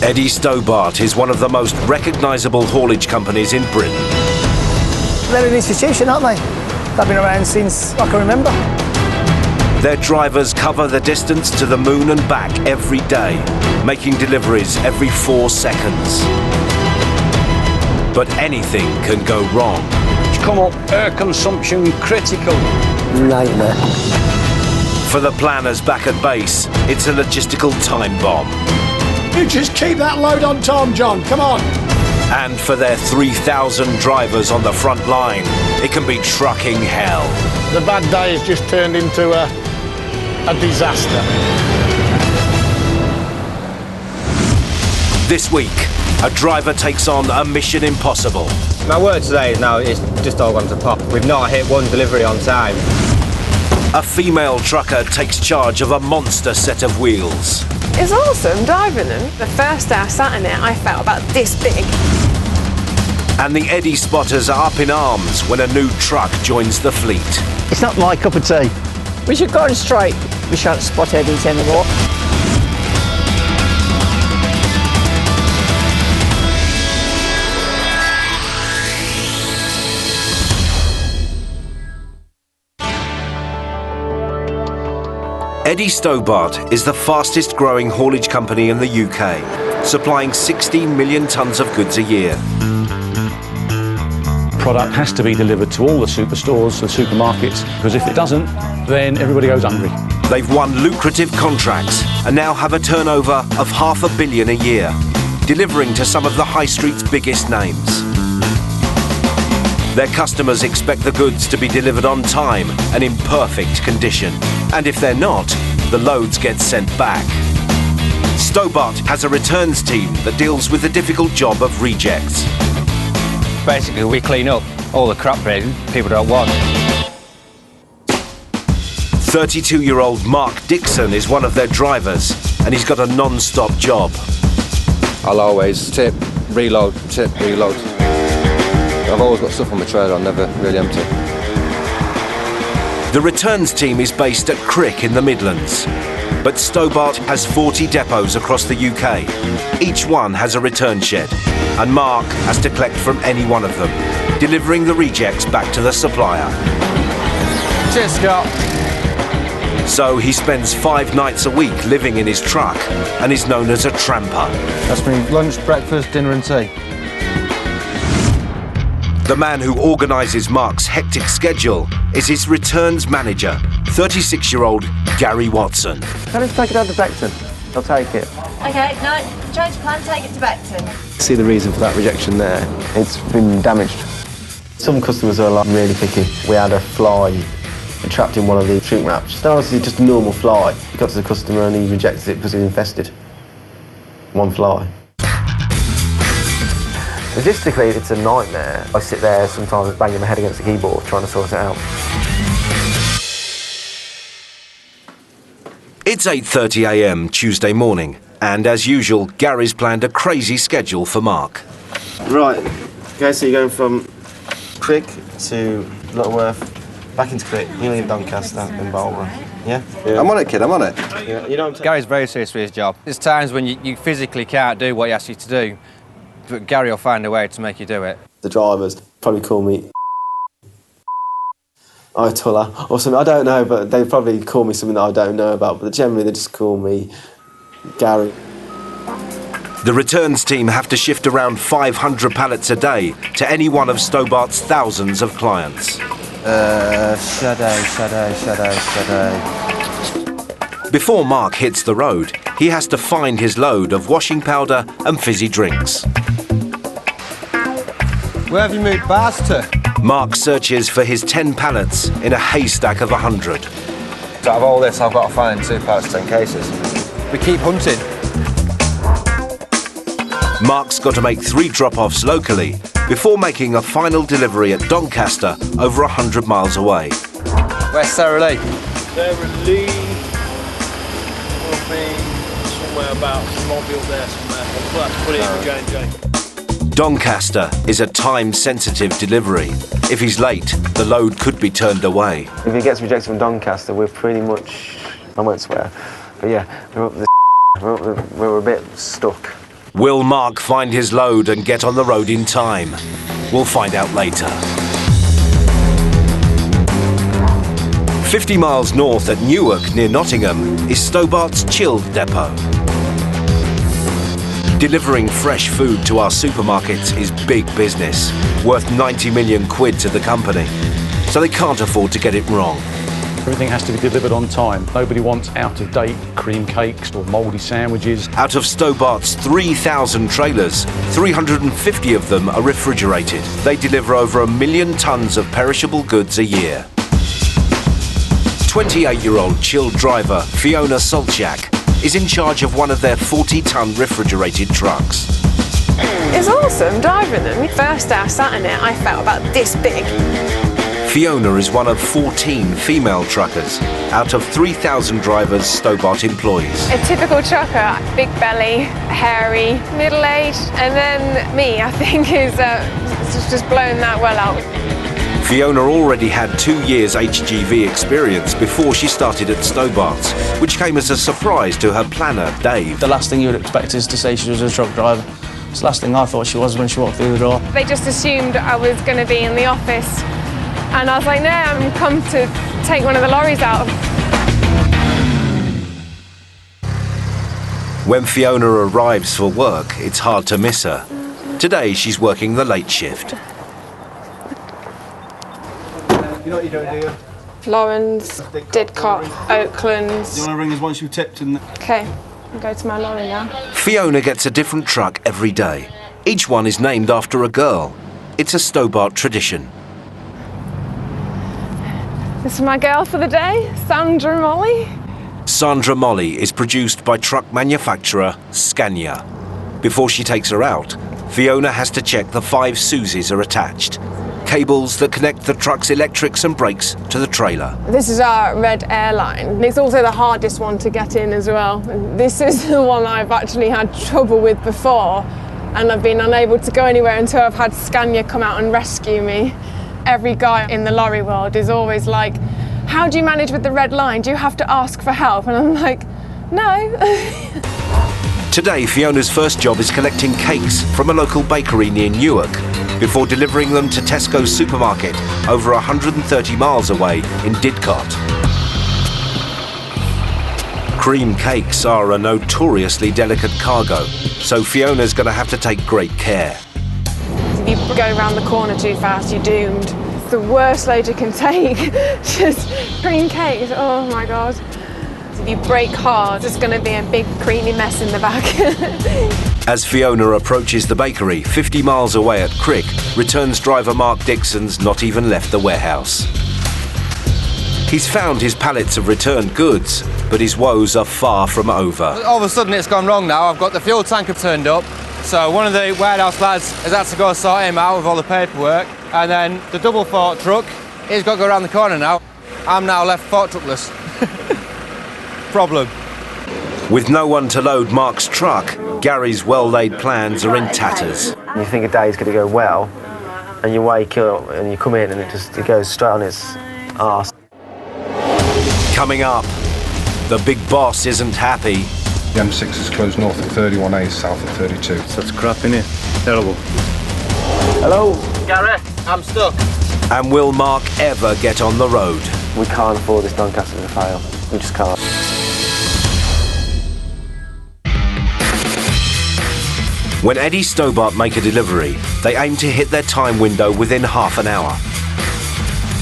Eddie Stobart is one of the most recognisable haulage companies in Britain. They're an institution, aren't they? They've been around since I can remember. Their drivers cover the distance to the moon and back every day, making deliveries every 4 seconds. But anything can go wrong. It's come up air consumption critical. Nightmare. For the planners back at base, it's a logistical time bomb. You just keep that load on time, John, come on. And for their 3,000 drivers on the front line, it can be trucking hell. The bad day has just turned into a disaster. This week, a driver takes on a mission impossible. My word today is now it's just all gone to pot. We've not hit one delivery on time. A female trucker takes charge of a monster set of wheels. It's awesome driving them. The first day I sat in it, I felt about this big. And the Eddie spotters are up in arms when a new truck joins the fleet. It's not my cup of tea. We should go straight. We shan't spot Eddies anymore. Eddie Stobart is the fastest growing haulage company in the UK, supplying 16 million tonnes of goods a year. Product has to be delivered to all the superstores, the supermarkets, because if it doesn't, then everybody goes hungry. They've won lucrative contracts and now have a turnover of £500 million a year, delivering to some of the high street's biggest names. Their customers expect the goods to be delivered on time and in perfect condition. And if they're not, the loads get sent back. Stobart has a returns team that deals with the difficult job of rejects. Basically, we clean up all the crap people don't want. 32-year-old Mark Dixon is one of their drivers, and he's got a non-stop job. I'll always tip, reload, tip, reload. I've always got stuff on my trailer, I'm never really empty. The returns team is based at Crick in the Midlands, but Stobart has 40 depots across the UK. Each one has a return shed, and Mark has to collect from any one of them, delivering the rejects back to the supplier. Cheers, Scott. So he spends 5 nights a week living in his truck and is known as a tramper. That's me lunch, breakfast, dinner and tea. The man who organises Mark's hectic schedule is his returns manager, 36-year-old Gary Watson. Can I take it out to Beckton? I'll take it. OK, no, change plan, take it to Beckton. See the reason for that rejection there? It's been damaged. Some customers are like really picky. We had a fly trapped in one of the shrink wraps. Then obviously just a normal fly. He got to the customer and he rejected it because it was infested. One fly. Logistically, it's a nightmare. I sit there sometimes banging my head against the keyboard trying to sort it out. It's 8:30 AM Tuesday morning, and as usual, Gary's planned a crazy schedule for Mark. Right, okay, so you're going from Crick to Littleworth, back into Crick, you leave Doncaster and Marlborough, yeah? I'm on it, kid, I'm on it. Yeah, you know what I'm Gary's very serious with his job. There's times when you physically can't do what he asks you to do, but Gary will find a way to make you do it. The drivers probably call me Ayatollah or something, I don't know, but they probably call me something that I don't know about, but generally they just call me Gary. The returns team have to shift around 500 pallets a day to any one of Stobart's thousands of clients. Shadow. Before Mark hits the road, he has to find his load of washing powder and fizzy drinks. Where have you moved bars to? Mark searches for his 10 pallets in a haystack of 100. Out of all this, I've got to find 2 pallets, 10 cases. We keep hunting. Mark's got to make 3 drop-offs locally before making a final delivery at Doncaster, over 100 miles away. Where's Sarah Lee? Sarah Lee will be somewhere about, she might be up there somewhere. We'll have to put it in with J&J. Doncaster is a time-sensitive delivery. If he's late, the load could be turned away. If he gets rejected from Doncaster, we're pretty much, I won't swear, but yeah, we're a bit stuck. Will Mark find his load and get on the road in time? We'll find out later. 50 miles north at Newark, near Nottingham, is Stobart's chilled depot. Delivering fresh food to our supermarkets is big business, worth 90 million quid to the company, so they can't afford to get it wrong. Everything has to be delivered on time. Nobody wants out-of-date cream cakes or mouldy sandwiches. Out of Stobart's 3,000 trailers, 350 of them are refrigerated. They deliver over 1 million tonnes of perishable goods a year. 28-year-old chilled driver Fiona Solchak is in charge of one of their 40-tonne refrigerated trucks. It's awesome driving them. The first day I sat in it, I felt about this big. Fiona is one of 14 female truckers out of 3,000 drivers Stobart employs. A typical trucker, big belly, hairy, middle-aged, and then me, I think, is just blown that well out. Fiona already had 2 years HGV experience before she started at Stobart's, which came as a surprise to her planner, Dave. The last thing you would expect is to say she was a truck driver. It's the last thing I thought she was when she walked through the door. They just assumed I was going to be in the office. And I was like, no, I'm come to take one of the lorries out. When Fiona arrives for work, it's hard to miss her. Today, she's working the late shift. You know what you're doing, do you? Lawrence, Didcot, Oaklands. You want to ring us once you've tipped in? Okay, I'll go to my lorry now. Fiona gets a different truck every day. Each one is named after a girl. It's a Stobart tradition. This is my girl for the day, Sandra Molly. Sandra Molly is produced by truck manufacturer Scania. Before she takes her out, Fiona has to check the 5 Susies are attached. Cables that connect the truck's electrics and brakes to the trailer. This is our red airline. It's also the hardest one to get in as well. This is the one I've actually had trouble with before, and I've been unable to go anywhere until I've had Scania come out and rescue me. Every guy in the lorry world is always like, how do you manage with the red line? Do you have to ask for help? And I'm like, no. Today, Fiona's first job is collecting cakes from a local bakery near Newark before delivering them to Tesco's supermarket over 130 miles away in Didcot. Cream cakes are a notoriously delicate cargo, so Fiona's going to have to take great care. If you go around the corner too fast, you're doomed. It's the worst load you can take. Just cream cakes, oh my God. If you brake hard, there's going to be a big creamy mess in the back. As Fiona approaches the bakery, 50 miles away at Crick, returns driver Mark Dixon's not even left the warehouse. He's found his pallets of returned goods, but his woes are far from over. All of a sudden it's gone wrong now. I've got the fuel tanker turned up, so one of the warehouse lads has had to go sort him out with all the paperwork, and then the double fork truck, he's got to go around the corner now. I'm now left fork truckless. Problem. With no one to load Mark's truck, Gary's well-laid plans are in tatters. You think a day's going to go well, and you wake up and you come in and it goes straight on its arse. Coming up, the big boss isn't happy. The M6 is closed north at 31A, south at 32. Such crap in here. Terrible. Hello? Gary, I'm stuck. And will Mark ever get on the road? We can't afford this Doncaster to fail. We just can't. When Eddie Stobart make a delivery, they aim to hit their time window within half an hour.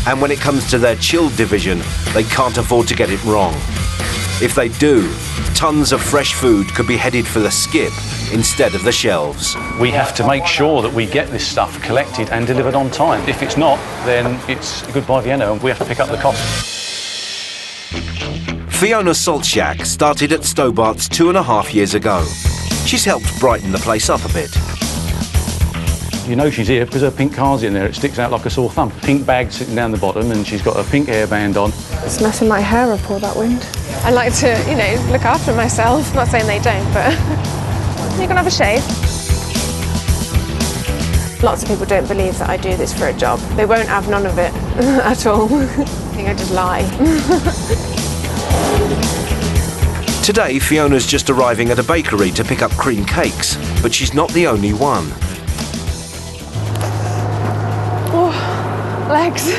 And when it comes to their chilled division, they can't afford to get it wrong. If they do, tons of fresh food could be headed for the skip instead of the shelves. We have to make sure that we get this stuff collected and delivered on time. If it's not, then it's goodbye Vienna and we have to pick up the cost. Fiona Solchak started at Stobart's 2.5 years ago. She's helped brighten the place up a bit. You know she's here because her pink card's in there. It sticks out like a sore thumb. Pink bag sitting down the bottom and she's got a pink hairband on. It's messing my hair up all that wind. I like to, you know, look after myself. Not saying they don't, but you're gonna have a shave. Lots of people don't believe that I do this for a job. They won't have none of it at all. I think I just lie. Today, Fiona's just arriving at a bakery to pick up cream cakes, but she's not the only one. Oh, legs.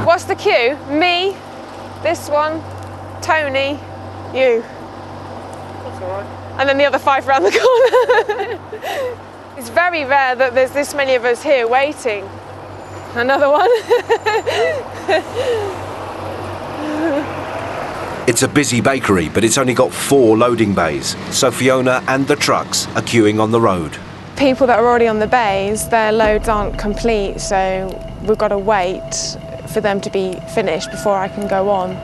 What's the queue? Me, this one, Tony, you. That's all right. And then the other 5 around the corner. It's very rare that there's this many of us here waiting. Another one. It's a busy bakery, but it's only got 4 loading bays, so Fiona and the trucks are queuing on the road. People that are already on the bays, their loads aren't complete, so we've got to wait for them to be finished before I can go on.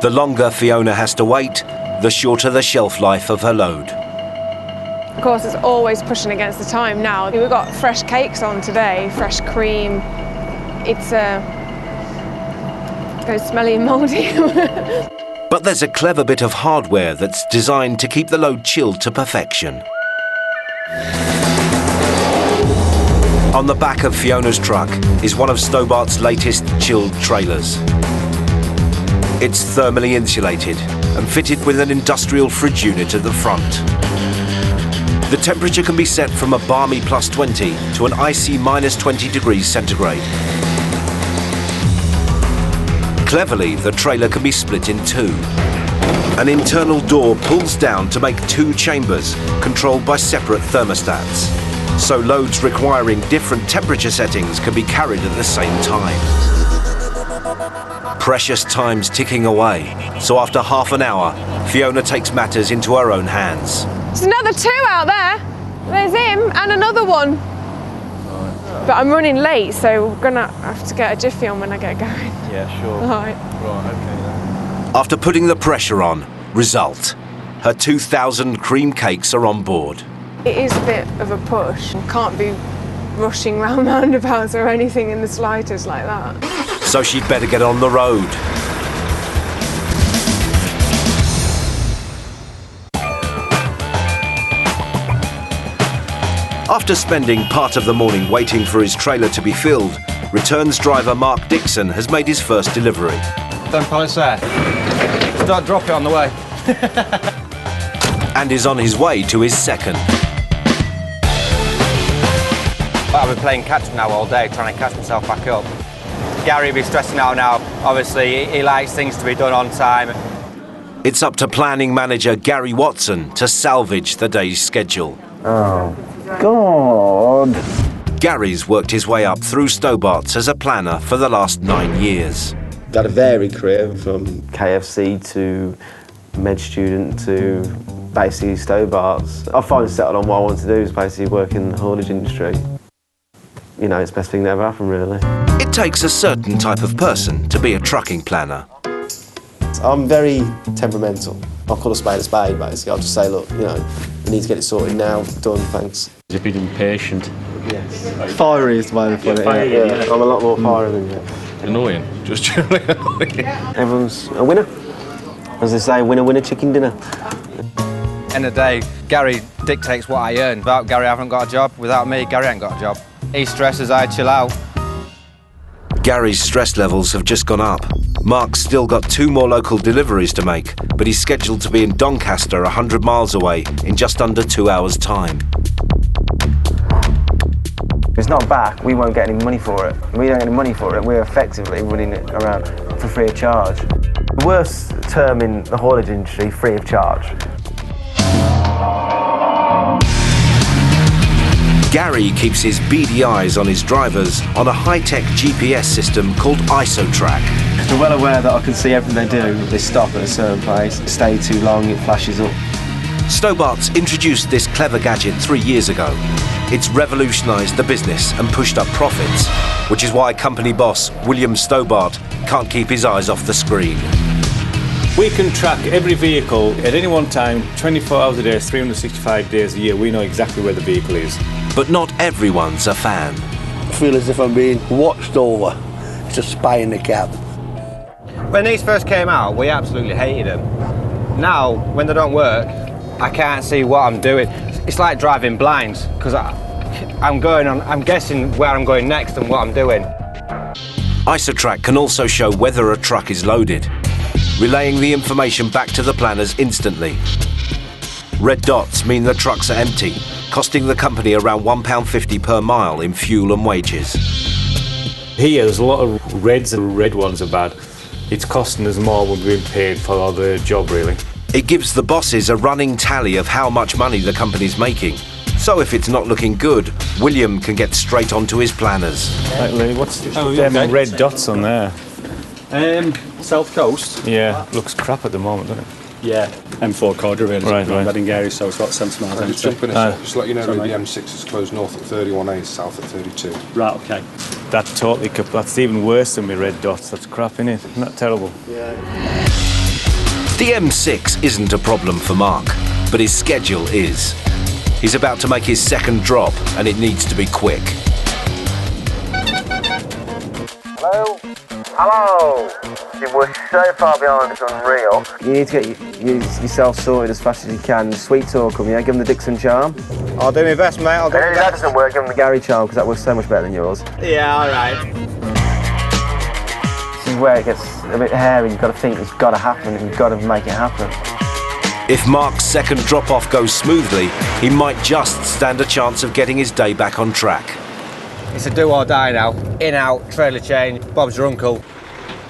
The longer Fiona has to wait, the shorter the shelf life of her load. Of course, it's always pushing against the time now. We've got fresh cakes on today, fresh cream. It's goes smelly and mouldy. But there's a clever bit of hardware that's designed to keep the load chilled to perfection. On the back of Fiona's truck is one of Stobart's latest chilled trailers. It's thermally insulated and fitted with an industrial fridge unit at the front. The temperature can be set from a balmy +20 to an icy -20 degrees centigrade. Cleverly, the trailer can be split in 2. An internal door pulls down to make 2 chambers, controlled by separate thermostats. So loads requiring different temperature settings can be carried at the same time. Precious time's ticking away, so after half an hour, Fiona takes matters into her own hands. There's another 2 out there. There's him and another one. But I'm running late, so we're gonna have to get a jiffy on when I get going. Yeah, sure. All right. Right, okay then. After putting the pressure on, result. Her 2,000 cream cakes are on board. It is a bit of a push. Can't be rushing round roundabouts or anything in the slightest like that. So she'd better get on the road. After spending part of the morning waiting for his trailer to be filled, returns driver Mark Dixon has made his first delivery. 10 pallets there. Don't drop it on the way. And is on his way to his second. I've been playing catch now all day, trying to catch myself back up. Gary will be stressing out now. Obviously, he likes things to be done on time. It's up to planning manager Gary Watson to salvage the day's schedule. Oh, God. Gary's worked his way up through Stobart's as a planner for the last 9 years. Had a varied career from KFC to med student to basically Stobart's. I finally settled on what I wanted to do, is basically work in the haulage industry. You know, it's the best thing that ever happened, really. It takes a certain type of person to be a trucking planner. I'm very temperamental. I'll call a spade, basically. I'll just say, look, you know, we need to get it sorted now, done, thanks. He's a bit impatient. Yes. Fiery is the way to put it. Yeah. I'm a lot more fiery than you. Annoying, just generally annoying. Everyone's a winner. As they say, winner, winner, chicken dinner. End of the day, Gary dictates what I earn. Without Gary, I haven't got a job. Without me, Gary ain't got a job. He stresses, I chill out. Gary's stress levels have just gone up. Mark's still got 2 more local deliveries to make, but he's scheduled to be in Doncaster 100 miles away in just under 2 hours' time. If it's not back, we won't get any money for it. We don't get any money for it, we're effectively running it around for free of charge. The worst term in the haulage industry, free of charge. Gary keeps his beady eyes on his drivers on a high-tech GPS system called IsoTrack. They're well aware that I can see everything they do. They stop at a certain place, stay too long, it flashes up. Stobart's introduced this clever gadget 3 years ago. It's revolutionised the business and pushed up profits, which is why company boss William Stobart can't keep his eyes off the screen. We can track every vehicle at any one time, 24 hours a day, 365 days a year. We know exactly where the vehicle is. But not everyone's a fan. I feel as if I'm being watched over. It's a spy in the cab. When these first came out, we absolutely hated them. Now, when they don't work, I can't see what I'm doing. It's like driving blind, because I'm guessing where I'm going next and what I'm doing. IsoTrack can also show whether a truck is loaded. relaying the information back to the planners instantly. Red dots mean the trucks are empty, costing the company around £1.50 per mile in fuel and wages. Here, there's a lot of reds, and red ones are bad. It's costing us more than we're being paid for the job, really. It gives the bosses a running tally of how much money the company's making. So if it's not looking good, William can get straight onto his planners. Right, Lee, what's them red dots on there? South Coast. Yeah, looks crap at the moment, doesn't it? Yeah, M4 corridor really. Right. Reading area, so it's about 70 miles. Just jumping in, just to let you know, the M6 is closed north at 31A, south at 32. Right, okay. That's totally, that's even worse than my red dots. That's crap, innit? Isn't that terrible? Yeah. The M6 isn't a problem for Mark, but his schedule is. He's about to make his second drop, and it needs to be quick. Hello? Hello? We're so far behind, it's unreal. You need to get yourself sorted as fast as you can. Sweet talk them, yeah? Give them the Dixon charm. I'll do my best, mate. I'll do my If that doesn't work, give them the Gary charm, because that works so much better than yours. Yeah, all right. This is where it gets a bit hairy. You've got to think it's got to happen, and you've got to make it happen. If Mark's second drop-off goes smoothly, he might just stand a chance of getting his day back on track. It's a do or die now. In, out, trailer change, Bob's your uncle.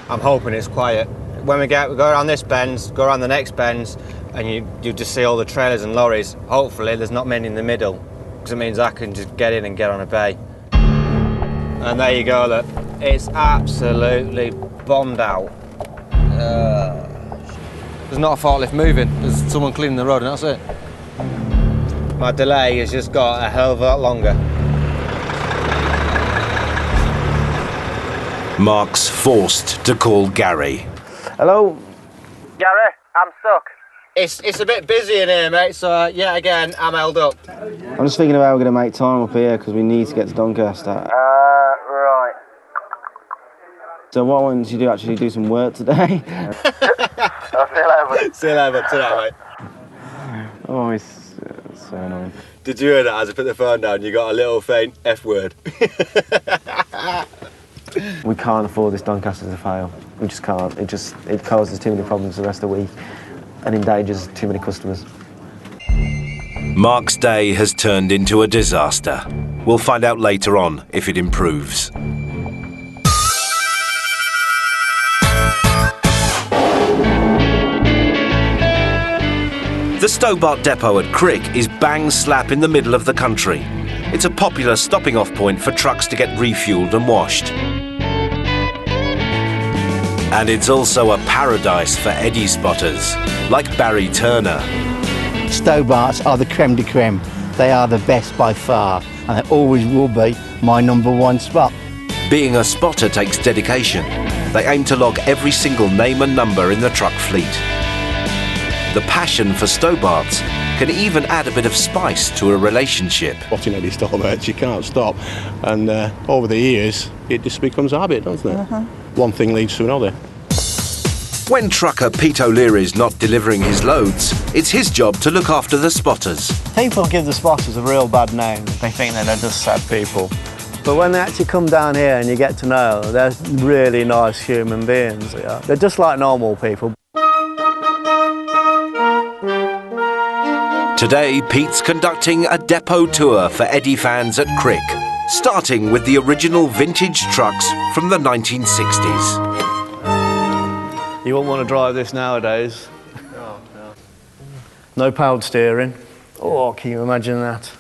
I'm hoping it's quiet. When we go around this bend, go around the next bend, and you just see all the trailers and lorries. Hopefully there's not many in the middle, because it means I can just get in and get on a bay. And there you go, look. It's absolutely bombed out. There's not a forklift moving. There's someone cleaning the road and that's it. My delay has just got a hell of a lot longer. Mark's forced to call Gary. Hello? Gary, I'm stuck. It's a bit busy in here, mate, so yeah, again, I'm held up. I'm just thinking about how we're going to make time up here, because we need to get to Doncaster. Right. So what I wanted you to actually do some work today. I'll see you later, see you later. Tonight, mate. Oh, it's so annoying. Did you hear that as I put the phone down? You got a little faint F word. We can't afford this Doncaster to fail. We just can't. It causes too many problems the rest of the week and endangers too many customers. Mark's day has turned into a disaster. We'll find out later on if it improves. The Stobart depot at Crick is bang slap in the middle of the country. It's a popular stopping off point for trucks to get refueled and washed. And it's also a paradise for Eddie spotters, like Barry Turner. Stobarts are the creme de creme. They are the best by far, and they always will be my #1 spot. Being a spotter takes dedication. They aim to log every single name and number in the truck fleet. The passion for Stobarts can even add a bit of spice to a relationship. Watching Eddie Stobart, you can't stop. And over the years, it just becomes a habit, doesn't it? One thing leads to another. When trucker Pete O'Leary's not delivering his loads, it's his job to look after the spotters. People give the spotters a real bad name. They think that they're just sad people. But when they actually come down here and you get to know, they're really nice human beings. Yeah. They're just like normal people. Today, Pete's conducting a depot tour for Eddie fans at Crick, starting with the original vintage trucks from the 1960s. You wouldn't want to drive this nowadays. No powered steering. Oh, can you imagine that?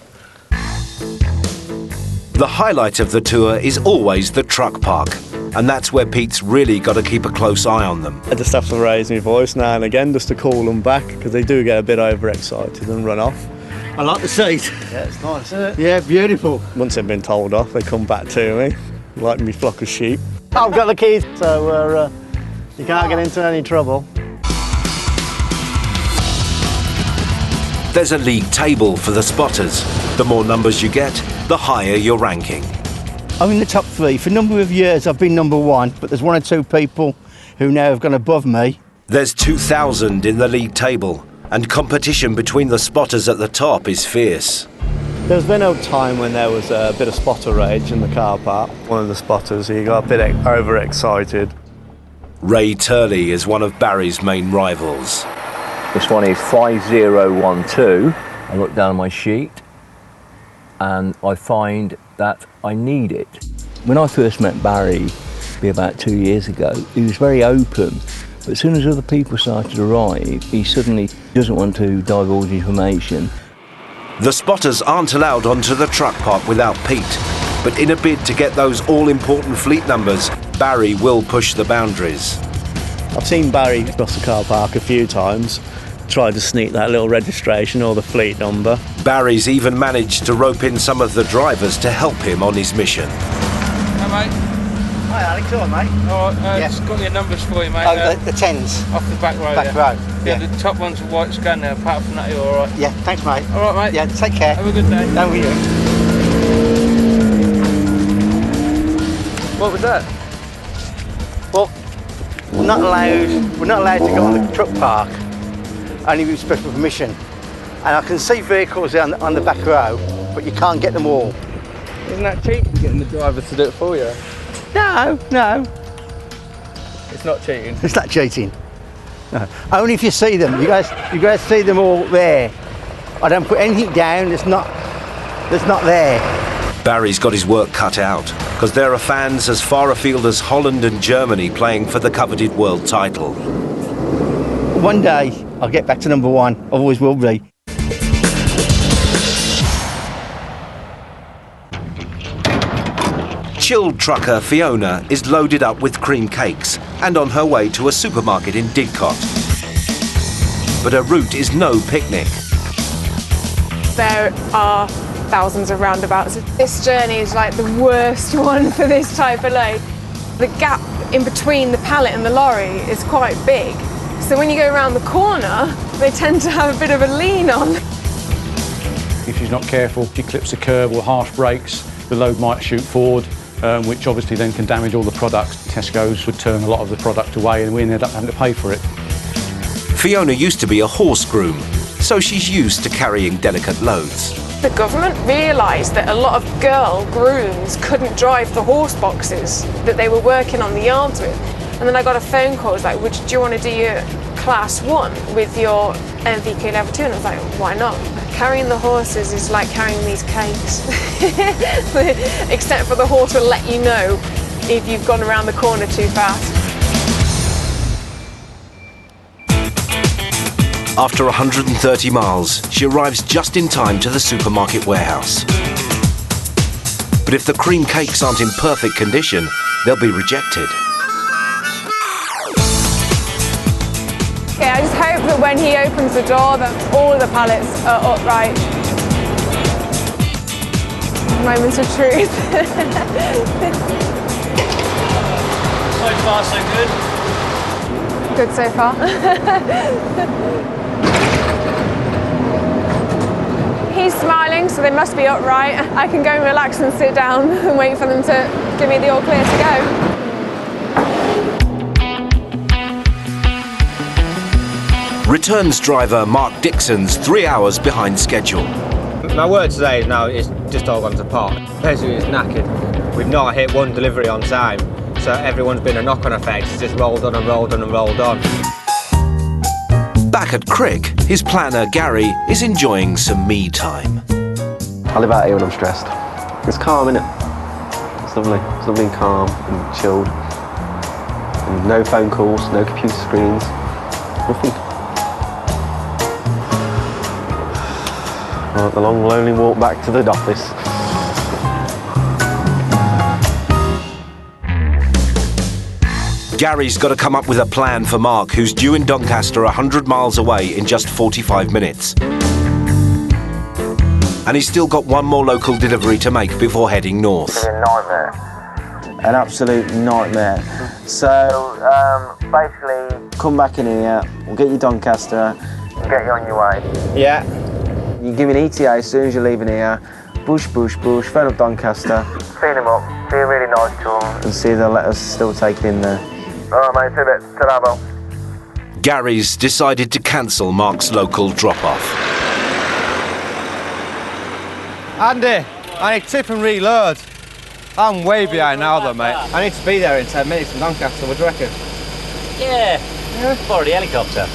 The highlight of the tour is always the truck park, and that's where Pete's really got to keep a close eye on them. I just have to raise my voice now and again just to call them back, because they do get a bit overexcited and run off. I like the seat. Yeah, it's nice, isn't it? Yeah, beautiful. Once they've been told off, they come back to me, like me flock of sheep. I've got the keys, so you can't get into any trouble. There's a league table for the spotters. The more numbers you get, the higher your ranking. I'm in the top 3. For a number of years, I've been #1, but there's 1 or 2 people who now have gone above me. There's 2,000 in the league table, and competition between the spotters at the top is fierce. There's been a time when there was a bit of spotter rage in the car park. One of the spotters, he got a bit overexcited. Ray Turley is one of Barry's main rivals. This one is 5012. I look down my sheet and I find that I need it. When I first met Barry, about 2 years ago, he was very open, but as soon as other people started to arrive, he suddenly doesn't want to divulge information. The spotters aren't allowed onto the truck park without Pete, but in a bid to get those all-important fleet numbers, Barry will push the boundaries. I've seen Barry across the car park a few times, tried to sneak that little registration or the fleet number. Barry's even managed to rope in some of the drivers to help him on his mission. Hi, mate. Hi Alex, all right, mate? All right, Yeah. just got your numbers for you, mate. Oh, the 10s? Off the back row. Back yeah. row. Yeah, the top one's a white scanner. Apart from that, you're all right. Yeah, thanks, mate. All right, mate. Yeah, take care. Have a good day. No, we do. What was that? Well, we're not allowed to go on the truck park, only with special permission. And I can see vehicles on the back row, but you can't get them all. Isn't that cheating, getting the driver to do it for you? No, no. It's not cheating. It's not cheating. No. Only if you see them. You guys see them all there. I don't put anything down that's not there. Barry's got his work cut out, because there are fans as far afield as Holland and Germany playing for the coveted world title. One day, I'll get back to number one. I always will be. Chilled trucker Fiona is loaded up with cream cakes and on her way to a supermarket in Didcot. But her route is no picnic. There are thousands of roundabouts. This journey is like the worst one for this type of load. The gap in between the pallet and the lorry is quite big. So when you go around the corner, they tend to have a bit of a lean on. If she's not careful, she clips a curb or harsh brakes, the load might shoot forward, which obviously then can damage all the products. Tesco's would turn a lot of the product away and we ended up having to pay for it. Fiona used to be a horse groom, so she's used to carrying delicate loads. The government realised that a lot of girl grooms couldn't drive the horse boxes that they were working on the yards with. And then I got a phone call, it was like, do you want to do your class 1 with your MVQ level 2? And I was like, why not? Carrying the horses is like carrying these cakes. Except for the horse will let you know if you've gone around the corner too fast. After 130 miles, she arrives just in time to the supermarket warehouse. But if the cream cakes aren't in perfect condition, they'll be rejected. Okay, I just hope that when he opens the door that all of the pallets are upright. Moments of truth. So far, so good. Good so far. He's smiling, so they must be upright. I can go and relax and sit down and wait for them to give me the all clear to go. Returns driver Mark Dixon's 3 hours behind schedule. My work today now is just all gone to pot. Basically it's knackered. We've not hit one delivery on time, so everyone's been a knock-on effect. It's just rolled on and rolled on and rolled on. Back at Crick, his planner Gary is enjoying some me time. I live out here when I'm stressed. It's calm, innit? It's lovely. It's lovely and calm and chilled. And no phone calls, no computer screens, nothing. The long, lonely walk back to the office. Gary's got to come up with a plan for Mark, who's due in Doncaster 100 miles away in just 45 minutes. And he's still got one more local delivery to make before heading north. A nightmare. An absolute nightmare. So, basically, come back in here, we'll get you Doncaster, and get you on your way. Yeah. You give me an ETA as soon as you're leaving here. Bush, phone up Doncaster. Feed him up, be really nice to him. And see if they'll let us still take it in there. Alright mate, see you a bit. Ta-ra, Bill. Gary's decided to cancel Mark's local drop-off. Andy, I need tip and reload. I'm way behind now though, mate. I need to be there in 10 minutes from Doncaster, what do you reckon? Yeah, borrow the helicopter.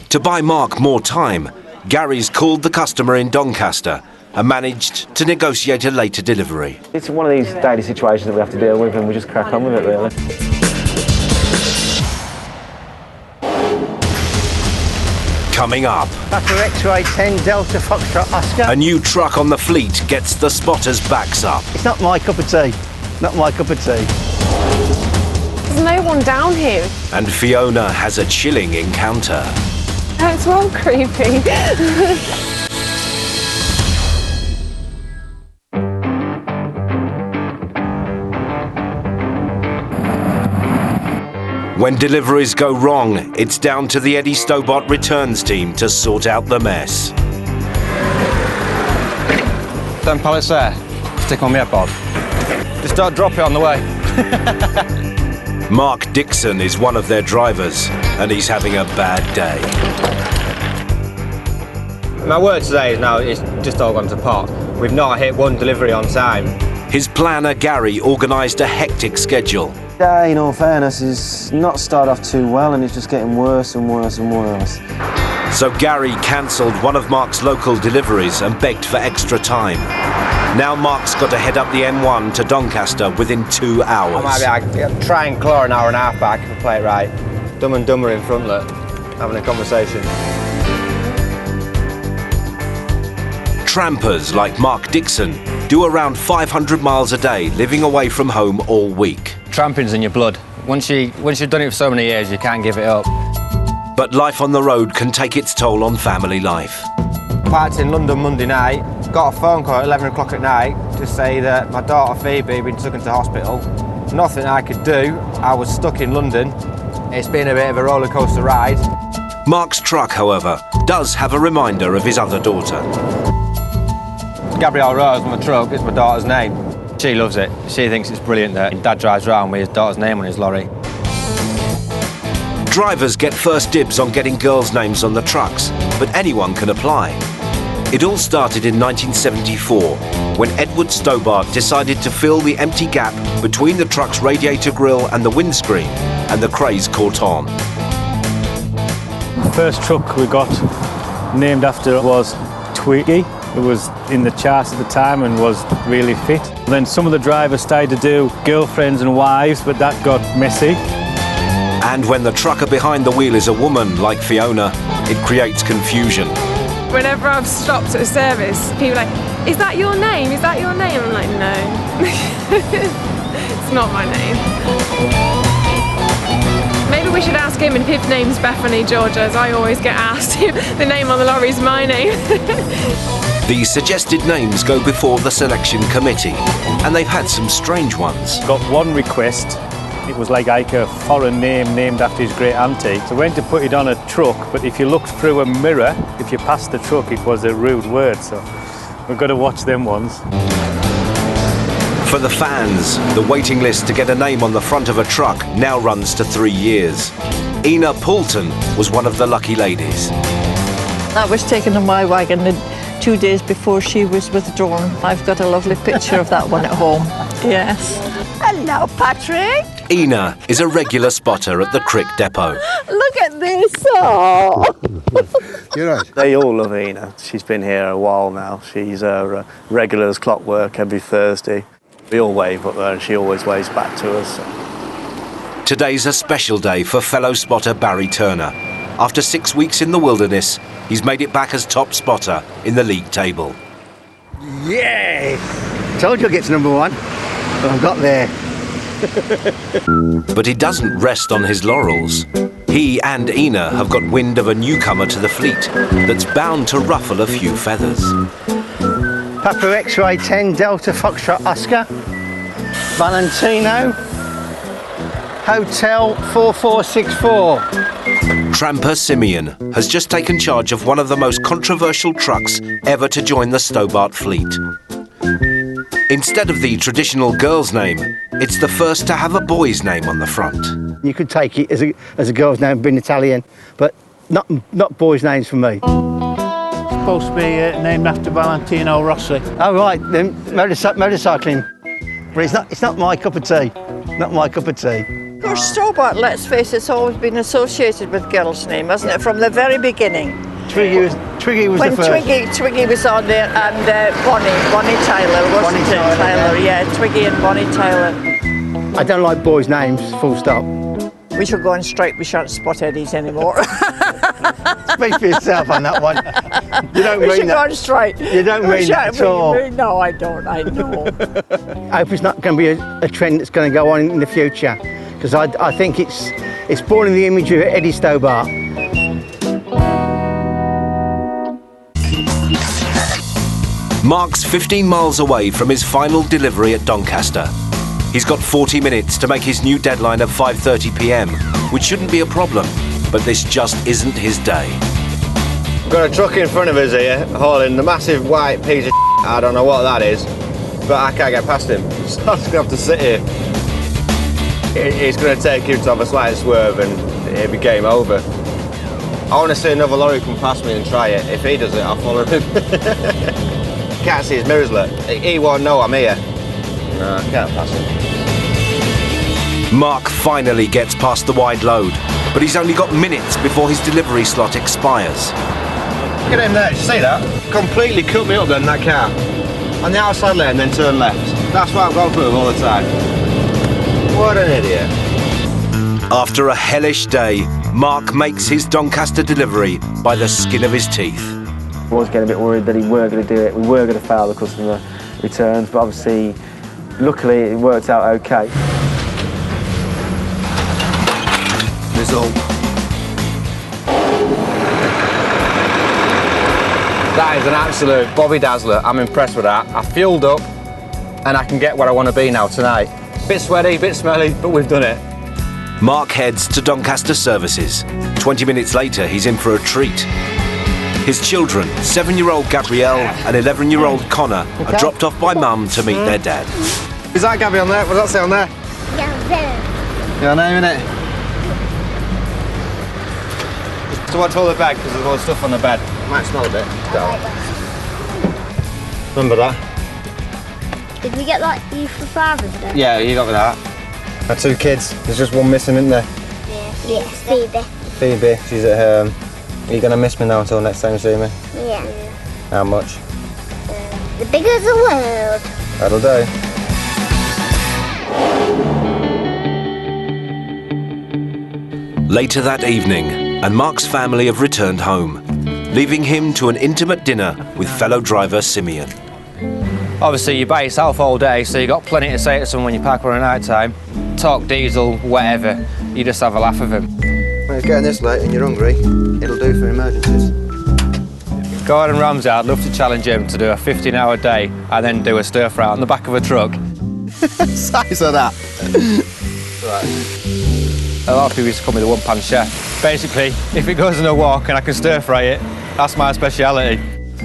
To buy Mark more time, Gary's called the customer in Doncaster and managed to negotiate a later delivery. It's one of these daily situations that we have to deal with, and we just crack on with it, really. Coming up, Papa X-ray 10 Delta Foxtrot Oscar. a new truck on the fleet gets the spotters' backs up. It's not my cup of tea. Not my cup of tea. There's no one down here. And Fiona has a chilling encounter. It's well creepy. When deliveries go wrong, it's down to the Eddie Stobart returns team to sort out the mess. Them pallets there, stick on my iPod. Just don't drop it on the way. Mark Dixon is one of their drivers, and he's having a bad day. My work today is now, it's just all gone to pot. We've not hit one delivery on time. His planner, Gary, organised a hectic schedule. Yeah, in all fairness, he's not started off too well and it's just getting worse and worse and worse. So Gary cancelled one of Mark's local deliveries and begged for extra time. Now Mark's got to head up the M1 to Doncaster within 2 hours. I might be, try and claw an hour and a half back if I play it right. Dumb and Dumber in front, look, having a conversation. Trampers like Mark Dixon do around 500 miles a day, living away from home all week. Tramping's in your blood. Once you've done it for so many years, you can't give it up. But life on the road can take its toll on family life. Parked in London Monday night, got a phone call at 11 o'clock at night to say that my daughter Phoebe had been taken to hospital. Nothing I could do, I was stuck in London. It's been a bit of a roller coaster ride. Mark's truck, however, does have a reminder of his other daughter. Gabrielle Rose on my truck, it's my daughter's name. She loves it. She thinks it's brilliant that Dad drives around with his daughter's name on his lorry. Drivers get first dibs on getting girls' names on the trucks, but anyone can apply. It all started in 1974, when Edward Stobart decided to fill the empty gap between the truck's radiator grille and the windscreen, and the craze caught on. The first truck we got named after was Twiggy. It was in the charts at the time and was really fit. Then some of the drivers started to do girlfriends and wives, but that got messy. And when the trucker behind the wheel is a woman like Fiona, it creates confusion. Whenever I've stopped at a service, people are like, is that your name? Is that your name? I'm like, no. It's not my name. Maybe we should ask him if his name's Bethany Georgia, as I always get asked if the name on the lorry is my name. The suggested names go before the selection committee, and they've had some strange ones. Got one request. It was like a foreign name named after his great auntie. So went to put it on a truck, but if you looked through a mirror, if you passed the truck, it was a rude word. So we've got to watch them ones. For the fans, the waiting list to get a name on the front of a truck now runs to 3 years. Ina Poulton was one of the lucky ladies. I was taken on my wagon 2 days before she was withdrawn. I've got a lovely picture of that one at home. Yes. Hello, Patrick. Ina is a regular spotter at the Crick depot. Look at this. Oh. You're right. They all love Ina. She's been here a while now. She's regular as clockwork every Thursday. We all wave at her and she always waves back to us. Today's a special day for fellow spotter Barry Turner. After 6 weeks in the wilderness, he's made it back as top spotter in the league table. Yes! Told you I'd get to number one, but I've got there. But he doesn't rest on his laurels. He and Ina have got wind of a newcomer to the fleet that's bound to ruffle a few feathers. Papa X-ray 10 Delta Foxtrot Oscar, Valentino, Hotel 4464. Tramper Simeon has just taken charge of one of the most controversial trucks ever to join the Stobart fleet. Instead of the traditional girl's name, it's the first to have a boy's name on the front. You could take it as a girl's name, being Italian, but not boys' names for me. Supposed to be named after Valentino Rossi. Oh right, then motorcycling. But it's not my cup of tea. Not my cup of tea. Of course, Stobart, let's face it, it's always been associated with girls' name, hasn't it, from the very beginning? Twiggy was when the first. Twiggy was on there, and Bonnie Tyler, wasn't it? Tyler, yeah, Twiggy and Bonnie Tyler. I don't like boys' names, full stop. We shall go on strike, we shan't spot Eddies anymore. Speak for yourself on that one. You don't we mean should that. go on strike. You don't mean that at all. No, I don't, I know. I hope it's not going to be a trend that's going to go on in the future, because I think it's spoiling the image of Eddie Stobart. Mark's 15 miles away from his final delivery at Doncaster. He's got 40 minutes to make his new deadline of 5:30 p.m, which shouldn't be a problem, but this just isn't his day. We've got a truck in front of us here, hauling the massive white piece of I don't know what that is, but I can't get past him, so I'm just going to have to sit here. It's going to take him to have a slight swerve and it'll be game over. I want to see another lorry come past me and try it. If he does it, I'll follow him. Can't see his mirrors, look. He won't know I'm here. No, I can't pass him. Mark finally gets past the wide load, but he's only got minutes before his delivery slot expires. Look at him there, did you see that? Completely cut me up then, that car. On the outside lane, then turn left. That's why I've got to move all the time. What an idiot. After a hellish day, Mark makes his Doncaster delivery by the skin of his teeth. I was getting a bit worried that we weren't going to do it. We were going to fail the customer returns, but obviously, luckily, it worked out okay. Result. That is an absolute Bobby Dazzler. I'm impressed with that. I fueled up and I can get where I want to be now tonight. Bit sweaty, bit smelly, but we've done it. Mark heads to Doncaster Services. 20 minutes later, he's in for a treat. His children, 7-year-old Gabrielle and 11-year-old Connor, are dropped off by Mum to meet their dad. Is that Gabby on there? What does that say on there? Your name, innit? So what's all the bag? Because there's all the stuff on the bed. Might smell a bit. Remember that? Did we get that you for Father's Day? Yeah, you got me that. My 2 kids. There's just one missing, isn't there? Yes, Phoebe. Phoebe, she's at home. Are you going to miss me now until next time you see me? Yeah. How much? The bigger the world. That'll do. Later that evening, and Mark's family have returned home, leaving him to an intimate dinner with fellow driver Simeon. Obviously, you're by yourself all day, so you've got plenty to say to someone when you park around at night time. Talk diesel, whatever. You just have a laugh with him. When it's getting this late and you're hungry, it'll do for emergencies. Gordon Ramsay, I'd love to challenge him to do a 15-hour day and then do a stir-fry on the back of a truck. Size of that. Right. A lot of people used to call me the one-pan chef. Basically, if it goes in a wok and I can stir-fry it, that's my speciality.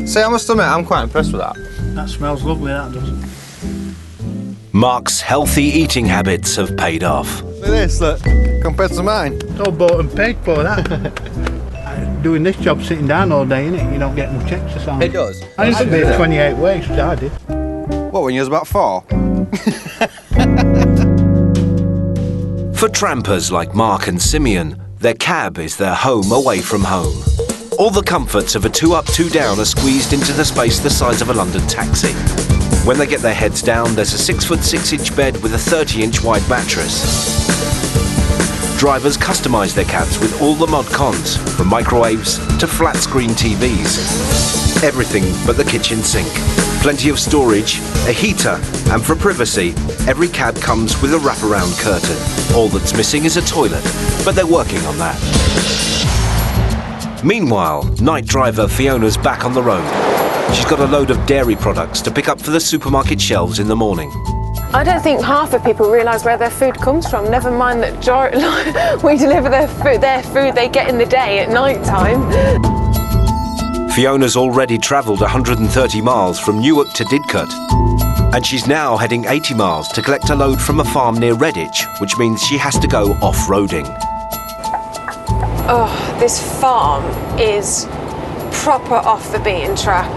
See, I must admit, I'm quite impressed with that. That smells lovely, that does. Mark's healthy eating habits have paid off. Look at this, look, compared to mine. It's all bought and paid for that. Doing this job sitting down all day, innit? You don't get much exercise. It does. I used to do 28 weeks, I did. What, when you was about 4? For trampers like Mark and Simeon, their cab is their home away from home. All the comforts of a 2-up, 2-down are squeezed into the space the size of a London taxi. When they get their heads down, there's a 6'6" bed with a 30-inch wide mattress. Drivers customise their cabs with all the mod cons, from microwaves to flat-screen TVs. Everything but the kitchen sink. Plenty of storage, a heater, and for privacy, every cab comes with a wraparound curtain. All that's missing is a toilet, but they're working on that. Meanwhile, night driver Fiona's back on the road. She's got a load of dairy products to pick up for the supermarket shelves in the morning. I don't think half the people realise where their food comes from, never mind that we deliver their food they get in the day at night time. Fiona's already travelled 130 miles from Newark to Didcot, and she's now heading 80 miles to collect a load from a farm near Redditch, which means she has to go off-roading. Oh, this farm is proper off the beaten track.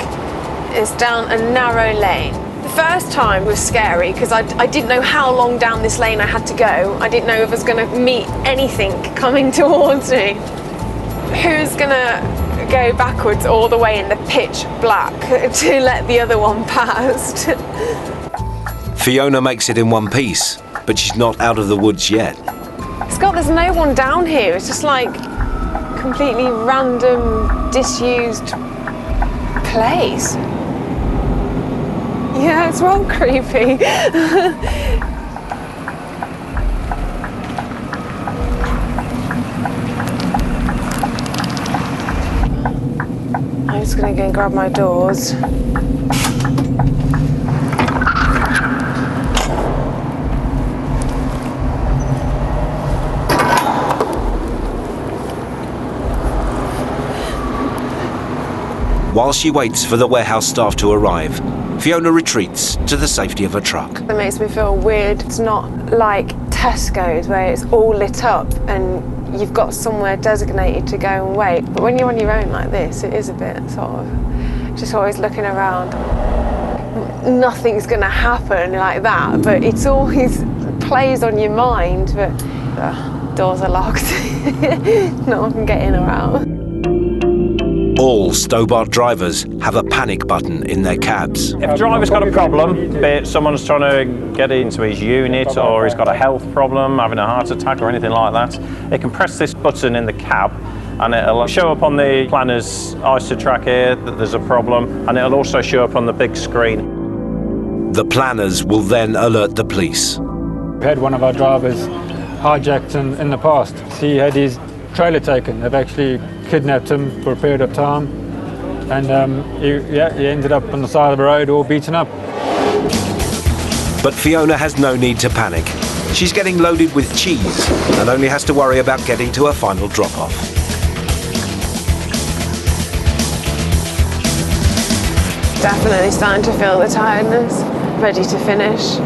It's down a narrow lane. The first time was scary because I didn't know how long down this lane I had to go. I didn't know if I was going to meet anything coming towards me. Who's going to go backwards all the way in the pitch black to let the other one past? Fiona makes it in one piece, but she's not out of the woods yet. Scott, there's no one down here. It's just like completely random, disused place. Yeah, it's well creepy. I'm just gonna go and grab my doors. While she waits for the warehouse staff to arrive, Fiona retreats to the safety of her truck. It makes me feel weird. It's not like Tesco's where it's all lit up and you've got somewhere designated to go and wait. But when you're on your own like this, it is a bit sort of just always looking around. Nothing's going to happen like that, but it's always plays on your mind. But doors are locked. No one can get in or out. All Stobart drivers have a panic button in their cabs. If a driver's got a problem, be it someone's trying to get into his unit or he's got a health problem, having a heart attack or anything like that, they can press this button in the cab and it'll show up on the planner's ISO track here that there's a problem, and it'll also show up on the big screen. The planners will then alert the police. We had one of our drivers hijacked in the past. He had his trailer taken. They've actually kidnapped him for a period of time, and he ended up on the side of the road all beaten up. But Fiona has no need to panic. She's getting loaded with cheese and only has to worry about getting to her final drop-off. Definitely starting to feel the tiredness, ready to finish.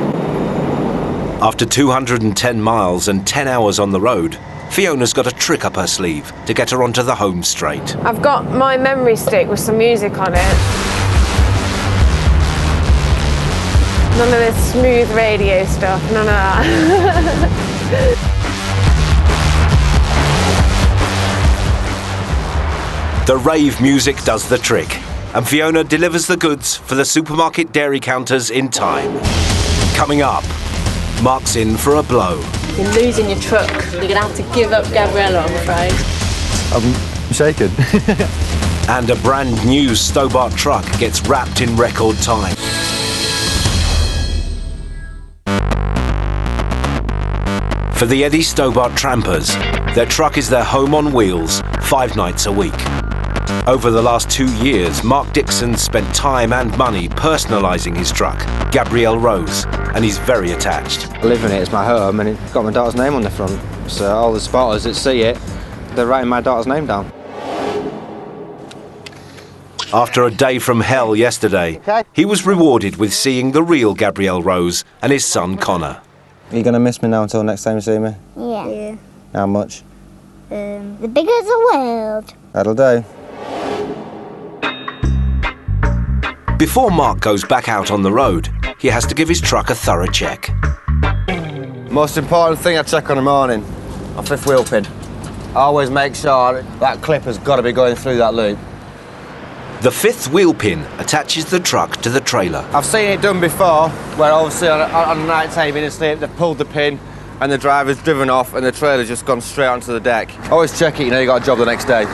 After 210 miles and 10 hours on the road, Fiona's got a trick up her sleeve to get her onto the home straight. I've got my memory stick with some music on it. None of this smooth radio stuff, none of that. The rave music does the trick, and Fiona delivers the goods for the supermarket dairy counters in time. Coming up, Mark's in for a blow. You're losing your truck. You're going to have to give up Gabriella, I'm afraid. I'm shaken. And a brand new Stobart truck gets wrapped in record time. For the Eddie Stobart trampers, their truck is their home on wheels 5 nights a week. Over the last 2 years, Mark Dixon spent time and money personalising his truck, Gabrielle Rose, and he's very attached. I live in it, it's my home, and it's got my daughter's name on the front. So all the spotters that see it, they're writing my daughter's name down. After a day from hell yesterday, he was rewarded with seeing the real Gabrielle Rose and his son Connor. Are you going to miss me now until next time you see me? Yeah. How much? The bigger the world. That'll do. Before Mark goes back out on the road, he has to give his truck a thorough check. Most important thing I check on the morning, my 5th wheel pin. I always make sure that clip has got to be going through that loop. The 5th wheel pin attaches the truck to the trailer. I've seen it done before, where obviously on a night time in a sleep, they've pulled the pin and the driver's driven off and the trailer's just gone straight onto the deck. Always check it, you know you got a job the next day.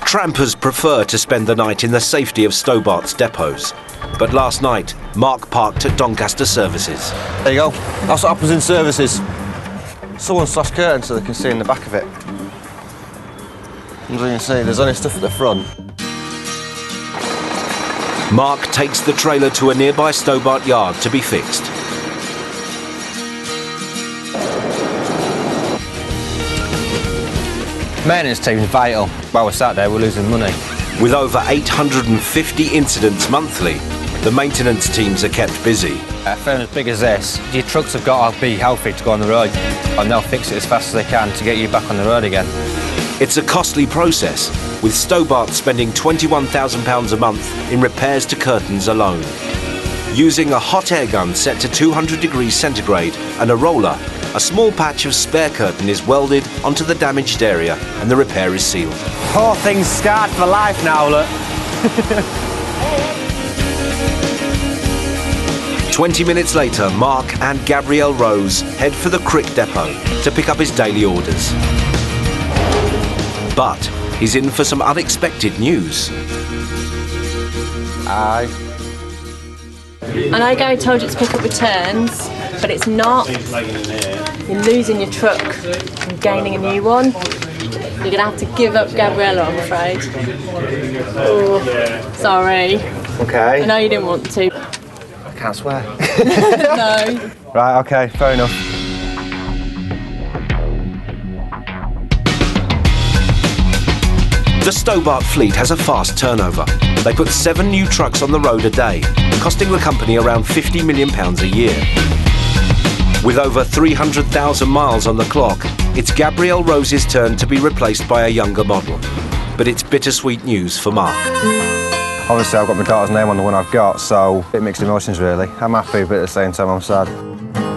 Trampers prefer to spend the night in the safety of Stobart's depots. But last night, Mark parked at Doncaster Services. There you go. That's what happens in services. Someone slashed curtains so they can see in the back of it. As you can see, there's only stuff at the front. Mark takes the trailer to a nearby Stobart yard to be fixed. Maintenance team's vital. While we're sat there, we're losing money. With over 850 incidents monthly, the maintenance teams are kept busy. A firm as big as this, your trucks have got to be healthy to go on the road, and they'll fix it as fast as they can to get you back on the road again. It's a costly process, with Stobart spending £21,000 a month in repairs to curtains alone. Using a hot air gun set to 200 degrees centigrade and a roller, a small patch of spare curtain is welded onto the damaged area and the repair is sealed. Poor thing's scarred for life now, look. 20 minutes later, Mark and Gabrielle Rose head for the Crick depot to pick up his daily orders. But he's in for some unexpected news. Aye. I know Gary told you to pick up returns, but it's not. You're losing your truck and gaining a new one. You're going to have to give up Gabriella, I'm afraid. Oh, sorry. Okay. I know you didn't want to. I can't swear. No. Right, okay, fair enough. The Stobart fleet has a fast turnover. They put 7 new trucks on the road a day, costing the company around £50 million a year. With over 300,000 miles on the clock, it's Gabrielle Rose's turn to be replaced by a younger model. But it's bittersweet news for Mark. Obviously, I've got my daughter's name on the one I've got, so a bit mixed emotions, really. I'm happy, but at the same time, I'm sad.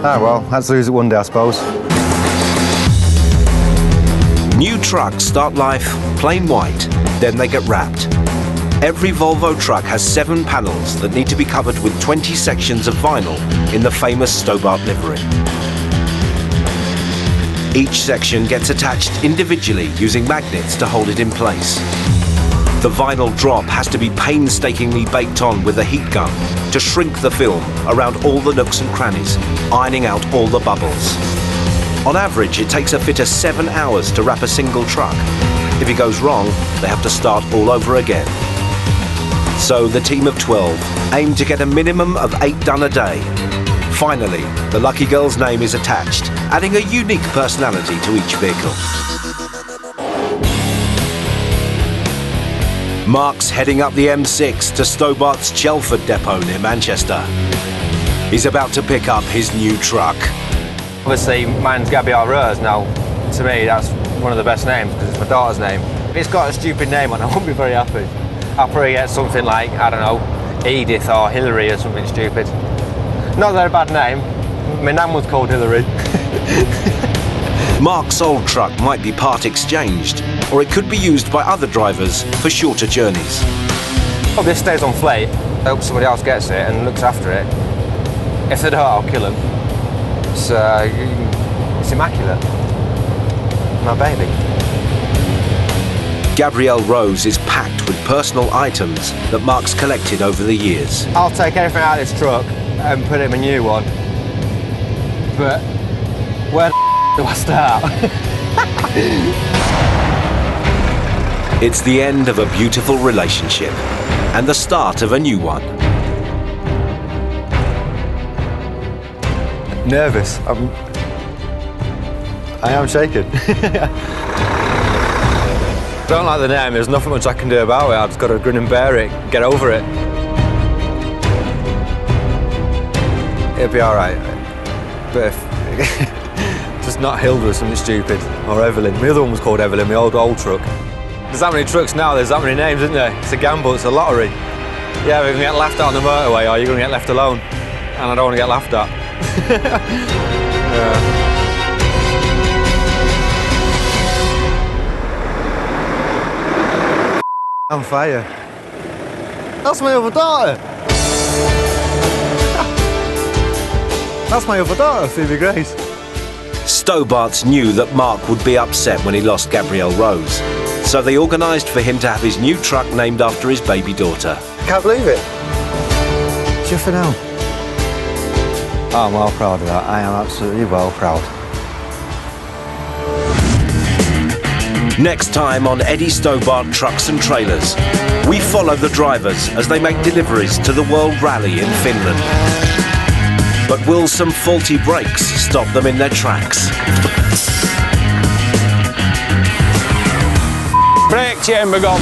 Ah, well, had to lose it one day, I suppose. New trucks start life plain white, then they get wrapped. Every Volvo truck has 7 panels that need to be covered with 20 sections of vinyl in the famous Stobart livery. Each section gets attached individually using magnets to hold it in place. The vinyl drop has to be painstakingly baked on with a heat gun to shrink the film around all the nooks and crannies, ironing out all the bubbles. On average, it takes a fitter 7 hours to wrap a single truck. If it goes wrong, they have to start all over again. So the team of 12 aim to get a minimum of 8 done a day. Finally, the lucky girl's name is attached, adding a unique personality to each vehicle. Mark's heading up the M6 to Stobart's Chelford depot near Manchester. He's about to pick up his new truck. Obviously, mine's Gabrielle Rose. Now, to me, that's one of the best names because it's my daughter's name. If it's got a stupid name on it, I won't be very happy. I'll probably get something like, I don't know, Edith or Hillary or something stupid. Not that they're a bad name. My nan was called Hillary. Mark's old truck might be part exchanged, or it could be used by other drivers for shorter journeys. If this stays on fleet, I hope somebody else gets it and looks after it. If they don't, I'll kill them. It's immaculate. My baby. Gabrielle Rose is packed with personal items that Mark's collected over the years. I'll take everything out of this truck and put it in a new one. But where the do I start? It's the end of a beautiful relationship and the start of a new one. Nervous. I am shaking. Don't like the name, there's nothing much I can do about it. I've just got to grin and bear it, get over it. It'll be alright. But if just not Hilda or something stupid, or Evelyn. My other one was called Evelyn, my old truck. There's that many trucks now, there's that many names, isn't there? It's a gamble, it's a lottery. Yeah, we're going to get laughed at on the motorway, or you're going to get left alone. And I don't want to get laughed at. Yeah. On fire. That's my other daughter. That's my other daughter, Phoebe Grace. Stobart's knew that Mark would be upset when he lost Gabrielle Rose, so they organised for him to have his new truck named after his baby daughter. Can't believe it. Just for now. I'm well proud of that. I am absolutely well proud. Next time on Eddie Stobart Trucks and Trailers, we follow the drivers as they make deliveries to the World Rally in Finland. But will some faulty brakes stop them in their tracks? Brake chamber gone.